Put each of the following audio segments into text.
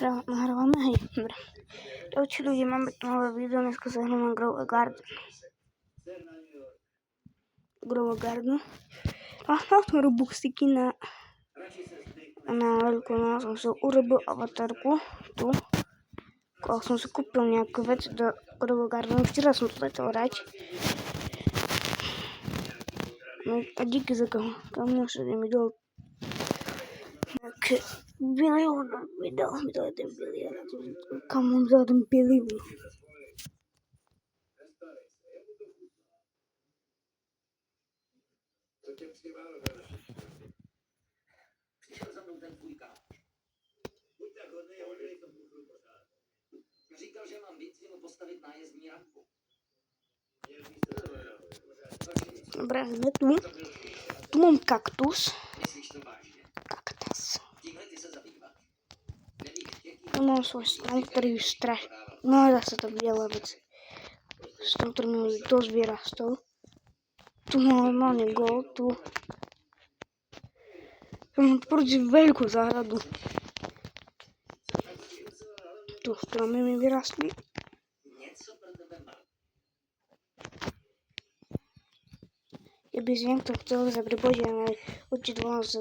Nagrywamy, hej, dobra. Cześć ludzie, mamy tu nowe video, dneska zagramy Grow a Garden. Grow a Garden. Mam robuxiki na велику съм се уредил аватарку. Tu. Когато съм се купил някакъв вец да Grow a Garden. Вчера съм това радить. Дики за към нашия ми дал. Mi dal den billion. Come on, dal den billion. Přišel za mnou ten tvůj kámoš. Buď tak hodnej a udělej to buchru pořád. Říkal, že mám víc mu postavit nájezdní rampu. Dobra, tu mam kaktus. Myslíš to vážně? Kaktus. Tímhle ty se zabývat. Nevíš, jaký... Tu mám svoj strom, ktorý už No, dá sa to biela vec. Strom, ktorý mi už dosť vyrastol. Tu mám normálne gold, tu. Tu mám proti veľkú záhradu. Tu stromy mi vyrastli. Něco pro tebe mám. Keby si niekto chcel sa pripojiť, ale určite volám sa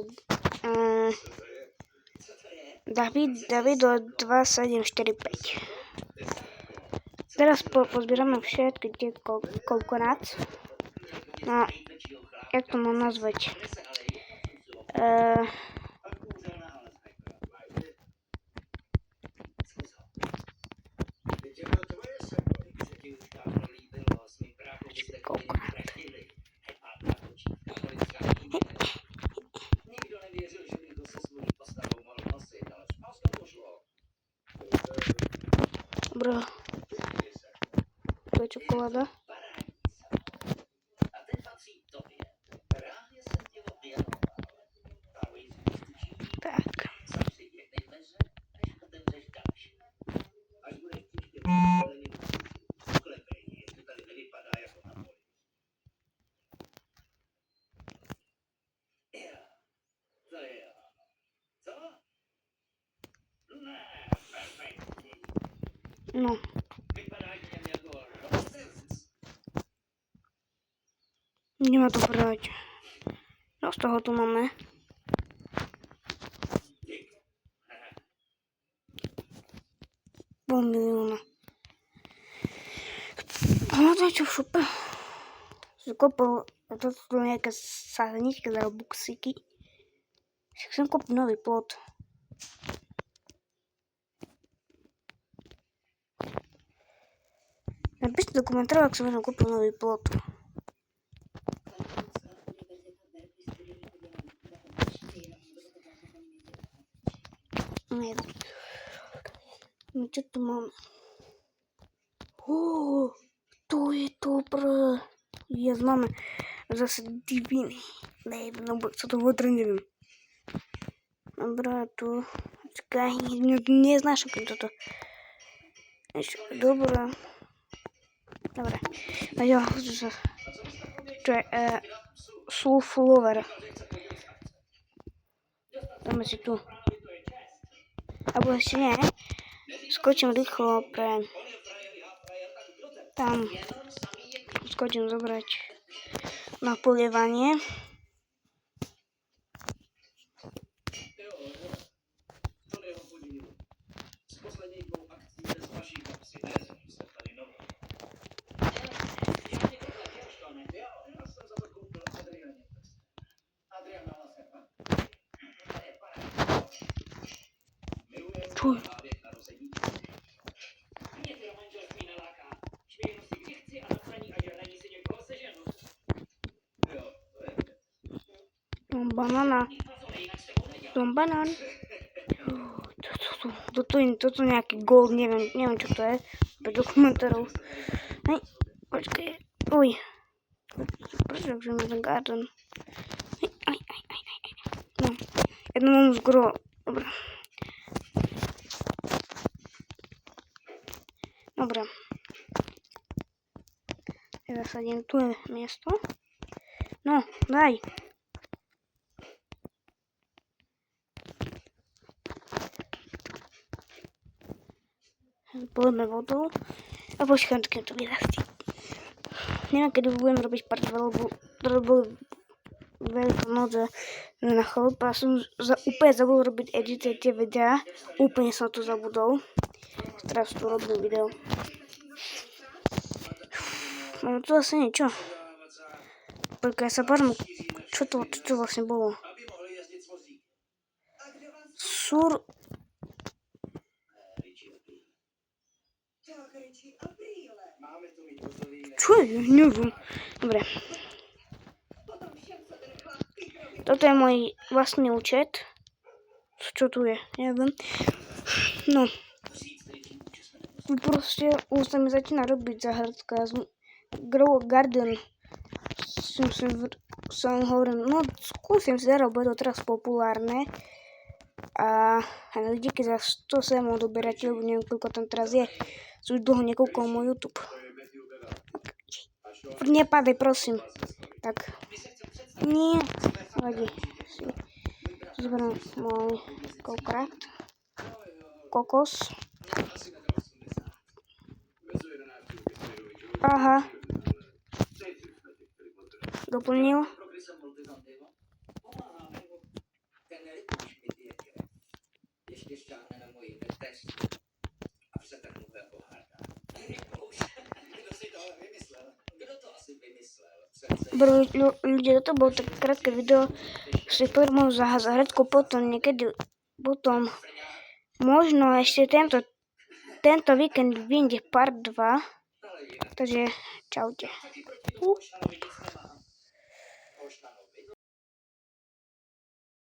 David 2745. Teraz pozbierame všetky tie kokonát. No, jak to mám nazvať? Dobra. To je čokoláda. Tak. No. Ideme to brať. No z toho tu máme. Pol milióna. No to je čo v šupe. Zakopal toto tu nejaké sázeničky za robuxíky. Však som kúpil nový plot. Napíšte do komentárov, ak som kúpil nový plot. No čo tu máme? To je dobré. Máme zase diviny. No co to vôbec neviem. Dobrá, tu. Čakaj, neznášam toto. Dobré. Dobre. No jo, čo je sulfulover. Dáme si tu. Alebo ešte nie. Skočím rýchlo pre... Tam. Skočím zobrať na polievanie. Čuj. Mám banana. Mám banán. Toto nejaký gold, neviem čo to je. Do komentárov. Hej, počkaj. Uj. Prečo že mi ten garden? Hej, aj. No, jedno mám z grow. Dobre. Dobre. Ja zasadím tu je miesto. No, daj. Polijeme vodou a počkám, kým to vyrastí. Neviem, kedy budem robiť part 2, lebo to bolo veľká noc na chalupe a som úplne zabudol robiť edit tie videá. Úplne som to zabudol. Teraz tu robím video. No to asi niečo. Počkaj, ja sa pozriem, čo to vlastne bolo. Sur... Čo je? Neviem. Dobre. Toto je môj vlastný účet. Čo tu je? Neviem. No. Proste už sa mi začína robiť záhradka. Grow Garden. Som hovoril, no skúsim si zarobiť, bude to teraz populárne. A díky za 107 odoberateľov, neviem koľko tam teraz je. Sú už dlho nekoľko môj YouTube. Nepadaj, prosím. Tak. Nie. Vadí. Zoberiem môj koľkrát. Kokos. Aha. Doplnil. Ľudia, toto bolo tak krátke video, si prvú záhradku, potom niekedy, potom možno ešte tento víkend vyjde part 2, takže čaute.